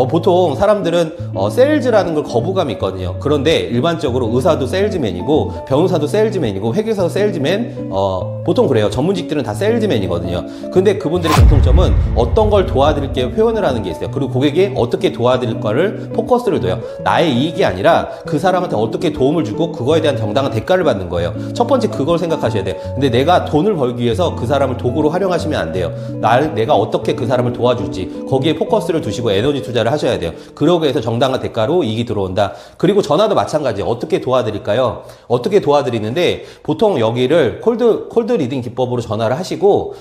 보통 사람들은 세일즈라는 걸 거부감이 있거든요. 그런데 일반적으로 의사도 세일즈맨이고 변호사도 세일즈맨이고 회계사도 세일즈맨, 보통 그래요. 전문직들은 다 세일즈맨이거든요. 근데 그분들의 공통점은 어떤 걸 도와드릴게요 표현을 하는 게 있어요. 그리고 고객이 어떻게 도와드릴까를 포커스를 둬요. 나의 이익이 아니라 그 사람한테 어떻게 도움을 주고 그거에 대한 정당한 대가를 받는 거예요. 첫 번째 그걸 생각하셔야 돼요. 근데 내가 돈을 벌기 위해서 그 사람을 도구로 활용하시면 안 돼요. 내가 어떻게 그 사람을 도와줄지 거기에 포커스를 두시고 에너지 투자를 하셔야 돼요. 그러고 해서 정당한 대가로 이익이 들어온다. 그리고 전화도 마찬가지예요. 어떻게 도와드릴까요? 어떻게 도와드리는데 보통 여기를 콜드 리딩 기법으로 전화를 하시고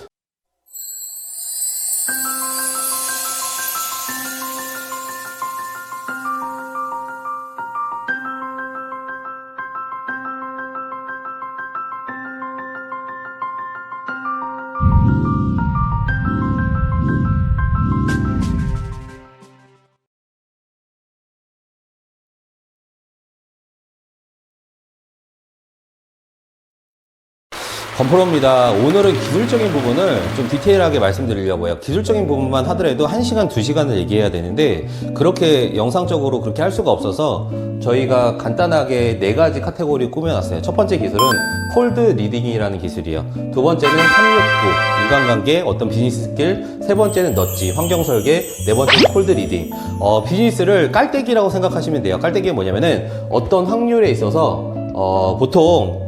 건프로입니다. 오늘은 기술적인 부분을 좀 디테일하게 말씀드리려고 해요. 기술적인 부분만 하더라도 1시간, 2시간을 얘기해야 되는데 그렇게 영상적으로 그렇게 할 수가 없어서 저희가 간단하게 4가지 카테고리 꾸며놨어요. 첫 번째 기술은 콜드 리딩이라는 기술이에요. 두 번째는 369, 인간관계, 어떤 비즈니스 스킬, 세 번째는 넛지, 환경설계, 네 번째는 콜드 리딩. 비즈니스를 깔때기라고 생각하시면 돼요. 깔때기가 뭐냐면은 어떤 확률에 있어서 보통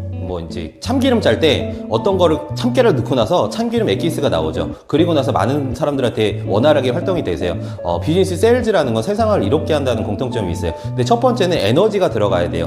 이제 참기름 짤 때 어떤 거를 참깨를 넣고 나서 참기름 엑기스가 나오죠. 그리고 나서 많은 사람들한테 원활하게 활동이 되세요. 비즈니스 세일즈라는 건 세상을 이롭게 한다는 공통점이 있어요. 근데 첫 번째는 에너지가 들어가야 돼요.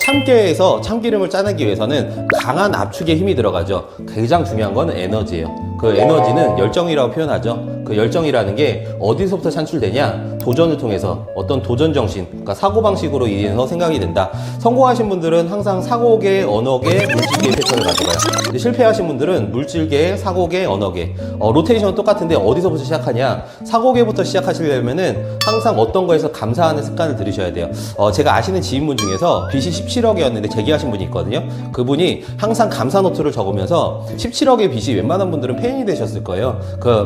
참깨에서 참기름을 짜내기 위해서는 강한 압축의 힘이 들어가죠. 가장 중요한 건 에너지예요. 그 에너지는 열정이라고 표현하죠. 그 열정이라는 게 어디서부터 산출되냐? 도전을 통해서 어떤 도전 정신, 그러니까 사고방식으로 인해서 생각이 된다. 성공하신 분들은 항상 사고계, 언어계, 물질계 패턴을 가져가요. 근데 실패하신 분들은 물질계, 사고계, 언어계. 로테이션은 똑같은데 어디서부터 시작하냐? 사고계부터 시작하시려면은 항상 어떤 거에서 감사하는 습관을 들이셔야 돼요. 제가 아시는 지인분 중에서 빚이 17억이었는데 재기하신 분이 있거든요. 그분이 항상 감사 노트를 적으면서 17억의 빚이 웬만한 분들은 폐인이 되셨을 거예요.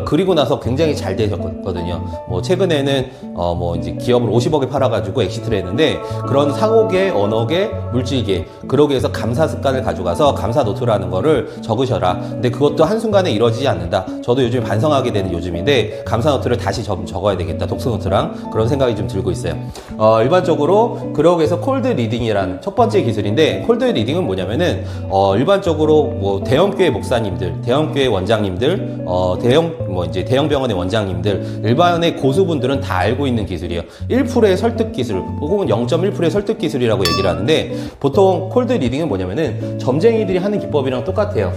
그리고 나서 굉장히 잘 되셨거든요. 최근에는 이제 기업을 50억에 팔아가지고 엑시트를 했는데 그런 사고계, 언어계, 물질계 그러기 위해서 감사 습관을 가져가서 감사 노트라는 거를 적으셔라. 근데 그것도 한순간에 이루어지지 않는다. 저도 요즘 반성하게 되는 요즘인데 감사 노트를 다시 적어야 되겠다. 독서 노트랑 그런 생각이 좀 들고 있어요. 일반적으로 그러기 위해서 콜드 리딩이라는 첫 번째 기술인데 콜드 리딩은 뭐냐면은 일반적으로 대형교회 목사님들, 대형교회 원장님들, 대형 병원의 원장님들, 일반의 고수분들은 다 알고 있는 기술이에요. 1%의 설득 기술 혹은 0.1%의 설득 기술이라고 얘기를 하는데 보통 콜드 리딩은 뭐냐면은 점쟁이들이 하는 기법이랑 똑같아요.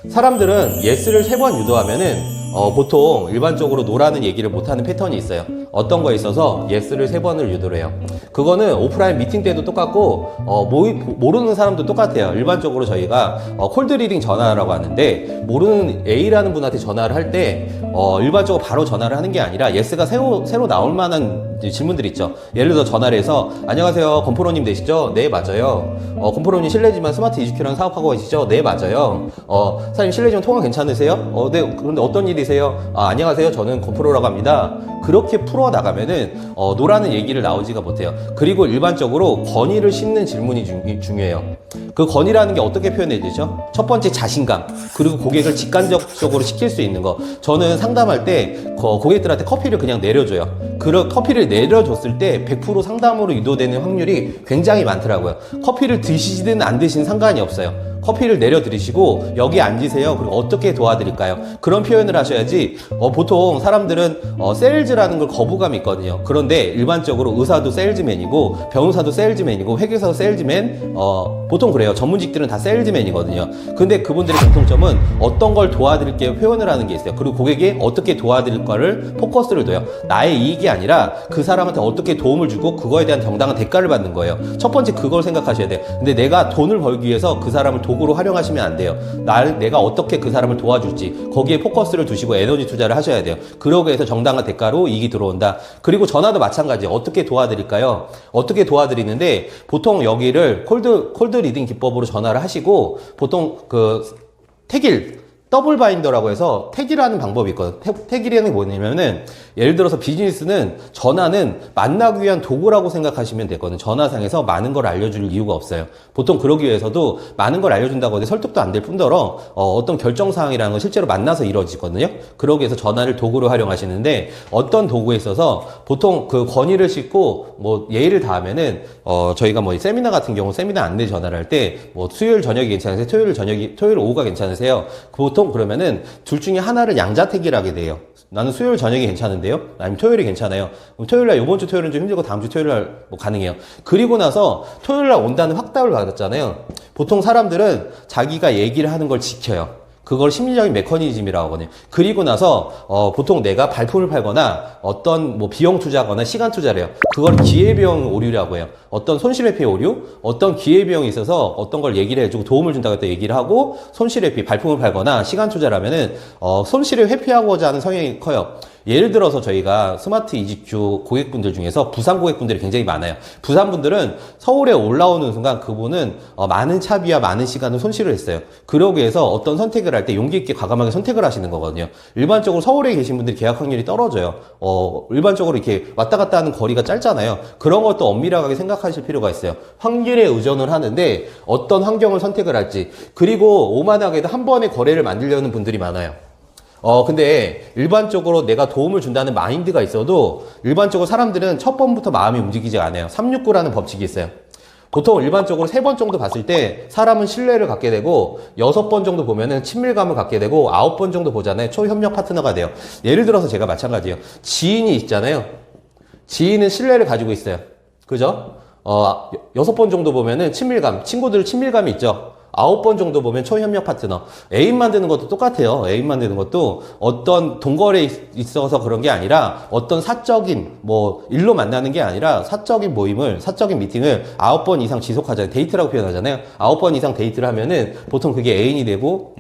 사람들은 예스를 3번 유도하면은 보통 일반적으로 노라는 얘기를 못하는 패턴이 있어요. 어떤 거에 있어서 예스를 3번을 유도를 해요. 그거는 오프라인 미팅 때도 똑같고 모르는 사람도 똑같아요. 일반적으로 저희가 콜드 리딩 전화라고 하는데 모르는 A라는 분한테 전화를 할 때 일반적으로 바로 전화를 하는 게 아니라 예스가 새로 나올 만한 질문들이 있죠. 예를 들어 전화를 해서 안녕하세요, 건프로님 되시죠? 네, 맞아요. 건프로님 실례지만 스마트 이즈큐라는 사업하고 계시죠? 네, 맞아요. 사장님 실례지만 통화 괜찮으세요? 네, 그런데 어떤 일이세요? 안녕하세요, 저는 건프로라고 합니다. 그렇게 풀어나가면은 노라는 얘기를 나오지가 못해요. 그리고 일반적으로 권위를 싣는 질문이 중요해요. 그 권위라는 게 어떻게 표현해야 되죠? 첫 번째 자신감, 그리고 고객을 직관적으로 시킬 수 있는 거. 저는 상담할 때 고객들한테 커피를 그냥 내려줘요. 커피를 내려줬을 때 100% 상담으로 유도되는 확률이 굉장히 많더라고요. 커피를 드시든 안 드시든 상관이 없어요. 커피를 내려드리시고 여기 앉으세요. 그리고 어떻게 도와드릴까요? 그런 표현을 하셔야지. 보통 사람들은 세일즈라는 걸 거부감이 있거든요. 그런데 일반적으로 의사도 세일즈맨이고 변호사도 세일즈맨이고 회계사도 세일즈맨, 보통 그래요. 전문직들은 다 세일즈맨이거든요. 근데 그분들의 공통점은 어떤 걸 도와드릴게요 표현을 하는 게 있어요. 그리고 고객이 어떻게 도와드릴까를 포커스를 둬요. 나의 이익이 아니라 그 사람한테 어떻게 도움을 주고 그거에 대한 정당한 대가를 받는 거예요. 첫 번째 그걸 생각하셔야 돼요. 근데 내가 돈을 벌기 위해서 그 사람을 도구로 활용하시면 안 돼요. 내가 어떻게 그 사람을 도와줄지 거기에 포커스를 두시고 에너지 투자를 하셔야 돼요. 그러고 해서 정당한 대가로 이익이 들어온다. 그리고 전화도 마찬가지예요. 어떻게 도와드릴까요? 어떻게 도와드리는데 보통 여기를 콜드 리딩 기법으로 전화를 하시고 보통 택일 더블 바인더라고 해서 택이라는 방법이 있거든. 택이라는 게 뭐냐면은 예를 들어서 비즈니스는 전화는 만나기 위한 도구라고 생각하시면 되거든. 전화상에서 많은 걸 알려줄 이유가 없어요. 보통 그러기 위해서도 많은 걸 알려준다고 해도 설득도 안 될 뿐더러 어떤 결정사항이라는 건 실제로 만나서 이루어지거든요. 그러기 위해서 전화를 도구로 활용하시는데 어떤 도구에 있어서 보통 그 권위를 싣고 뭐 예의를 다하면은 저희가 뭐 세미나 같은 경우 세미나 안내 전화를 할 때 뭐 수요일 저녁이 괜찮으세요? 토요일 오후가 괜찮으세요? 보통 그러면은 둘 중에 하나를 양자택일 하게 돼요. 나는 수요일 저녁이 괜찮은데요? 아니면 토요일이 괜찮아요? 그럼 토요일날 이번 주 토요일은 좀 힘들고 다음 주 토요일날 뭐 가능해요. 그리고 나서 토요일날 온다는 확답을 받았잖아요. 보통 사람들은 자기가 얘기를 하는 걸 지켜요. 그걸 심리적인 메커니즘이라고 하거든요. 그리고 나서 보통 내가 발품을 팔거나 어떤 뭐 비용 투자하거나 시간 투자를 해요. 그걸 기회비용 오류라고 해요. 어떤 손실회피 오류, 어떤 기회비용이 있어서 어떤 걸 얘기를 해주고 도움을 준다고 해서 얘기를 하고 손실회피, 발품을 팔거나 시간 투자를 하면은 손실을 회피하고자 하는 성향이 커요. 예를 들어서 저희가 스마트 이직주 고객분들 중에서 부산 고객분들이 굉장히 많아요. 부산 분들은 서울에 올라오는 순간 그분은 많은 차비와 많은 시간을 손실을 했어요. 그러기 위해서 어떤 선택을 할 때 용기 있게 과감하게 선택을 하시는 거거든요. 일반적으로 서울에 계신 분들이 계약 확률이 떨어져요. 일반적으로 이렇게 왔다 갔다 하는 거리가 짧잖아요. 그런 것도 엄밀하게 생각하실 필요가 있어요. 확률에 의존을 하는데 어떤 환경을 선택을 할지, 그리고 오만하게도 한 번에 거래를 만들려는 분들이 많아요. 근데 일반적으로 내가 도움을 준다는 마인드가 있어도 일반적으로 사람들은 첫 번부터 마음이 움직이지 않아요. 369라는 법칙이 있어요. 보통 일반적으로 3번 정도 봤을 때 사람은 신뢰를 갖게 되고 6번 정도 보면은 친밀감을 갖게 되고 9번 정도 보잖아요. 초협력 파트너가 돼요. 예를 들어서 제가 마찬가지예요. 지인이 있잖아요. 지인은 신뢰를 가지고 있어요. 그죠? 6번 정도 보면은 친밀감, 친구들 친밀감이 있죠. 9번 정도 보면 초협력 파트너. 애인 만드는 것도 똑같아요. 애인 만드는 것도 어떤 동거래에 있어서 그런 게 아니라 어떤 사적인 일로 만나는 게 아니라 사적인 미팅을 9번 이상 지속하잖아요. 데이트라고 표현하잖아요. 9번 이상 데이트를 하면은 보통 그게 애인이 되고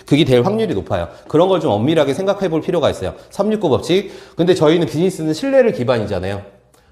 그게 될 확률이 높아요. 그런 걸 좀 엄밀하게 생각해 볼 필요가 있어요. 369 법칙. 근데 저희는 비즈니스는 신뢰를 기반이잖아요.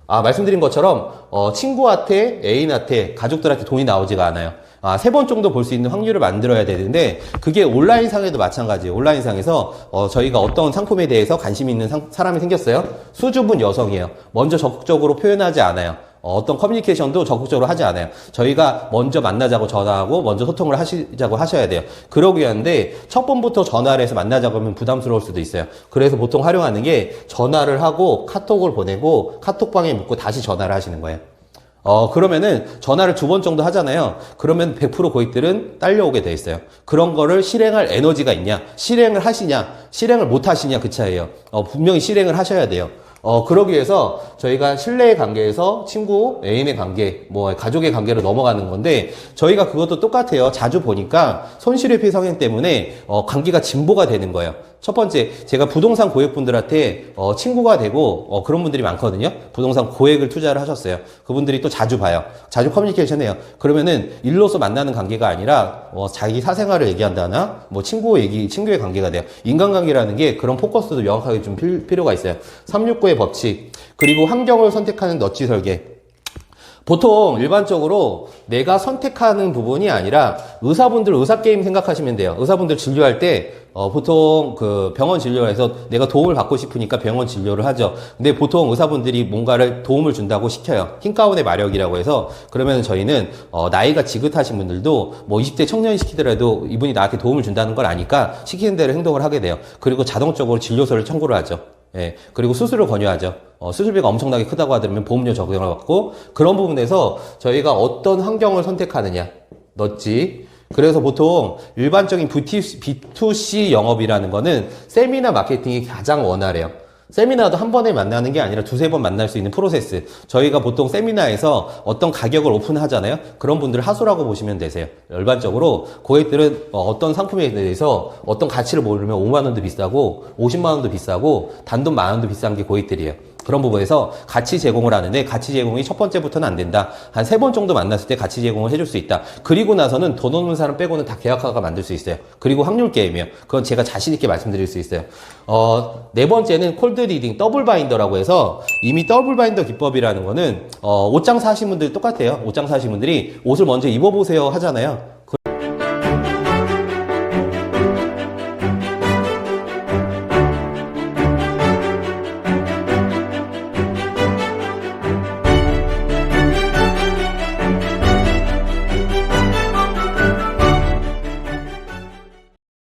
말씀드린 것처럼 친구한테, 애인한테, 가족들한테 돈이 나오지가 않아요. 3번 정도 볼 수 있는 확률을 만들어야 되는데 그게 온라인상에도 마찬가지예요. 온라인상에서 저희가 어떤 상품에 대해서 관심 있는 사람이 생겼어요. 수줍은 여성이에요. 먼저 적극적으로 표현하지 않아요. 어떤 커뮤니케이션도 적극적으로 하지 않아요. 저희가 먼저 만나자고 전화하고 먼저 소통을 하시자고 하셔야 돼요. 그러기 위한데 첫 번부터 전화를 해서 만나자고 하면 부담스러울 수도 있어요. 그래서 보통 활용하는 게 전화를 하고 카톡을 보내고 카톡방에 묻고 다시 전화를 하시는 거예요. 그러면은 전화를 2번 정도 하잖아요. 그러면 100% 고객들은 딸려오게 돼 있어요. 그런 거를 실행할 에너지가 있냐, 실행을 하시냐, 실행을 못 하시냐, 그 차이예요. 분명히 실행을 하셔야 돼요. 그러기 위해서 저희가 신뢰의 관계에서 친구, 애인의 관계, 가족의 관계로 넘어가는 건데 저희가 그것도 똑같아요. 자주 보니까 손실회피 성향 때문에 관계가 진보가 되는 거예요. 첫 번째, 제가 부동산 고객분들한테 친구가 되고 그런 분들이 많거든요. 부동산 고액을 투자를 하셨어요. 그분들이 또 자주 봐요. 자주 커뮤니케이션 해요. 그러면은 일로서 만나는 관계가 아니라 자기 사생활을 얘기한다나 친구의 관계가 돼요. 인간관계라는 게 그런 포커스도 명확하게 좀 필요가 있어요. 369의 법칙, 그리고 환경을 선택하는 넛지 설계. 보통 일반적으로 내가 선택하는 부분이 아니라 의사분들 의사게임 생각하시면 돼요. 의사분들 진료할 때 보통 그 병원 진료에서 내가 도움을 받고 싶으니까 병원 진료를 하죠. 근데 보통 의사분들이 뭔가를 도움을 준다고 시켜요. 흰 가운의 마력이라고 해서. 그러면 저희는 나이가 지긋하신 분들도 20대 청년이 시키더라도 이분이 나한테 도움을 준다는 걸 아니까 시키는 대로 행동을 하게 돼요. 그리고 자동적으로 진료서를 청구를 하죠. 예, 그리고 수술을 권유하죠. 수술비가 엄청나게 크다고 하더라면 보험료 적용을 받고, 그런 부분에서 저희가 어떤 환경을 선택하느냐, 넛지. 그래서 보통 일반적인 B2C 영업이라는 거는 세미나 마케팅이 가장 원활해요. 세미나도 한 번에 만나는 게 아니라 2-3번 만날 수 있는 프로세스. 저희가 보통 세미나에서 어떤 가격을 오픈하잖아요. 그런 분들을 하수라고 보시면 되세요. 일반적으로 고객들은 어떤 상품에 대해서 어떤 가치를 모르면 5만 원도 비싸고 50만 원도 비싸고 단돈 만 원도 비싼 게 고객들이에요. 그런 부분에서 가치 제공을 하는데 가치 제공이 첫 번째부터는 안 된다. 한 3번 정도 만났을 때 가치 제공을 해줄 수 있다. 그리고 나서는 돈 없는 사람 빼고는 다 계약화가 만들 수 있어요. 그리고 확률 게임이에요. 그건 제가 자신 있게 말씀드릴 수 있어요. 네 번째는 콜드 리딩 더블 바인더라고 해서, 이미 더블 바인더 기법이라는 거는 옷장 사신 분들 똑같아요. 옷장 사신 분들이 옷을 먼저 입어보세요 하잖아요.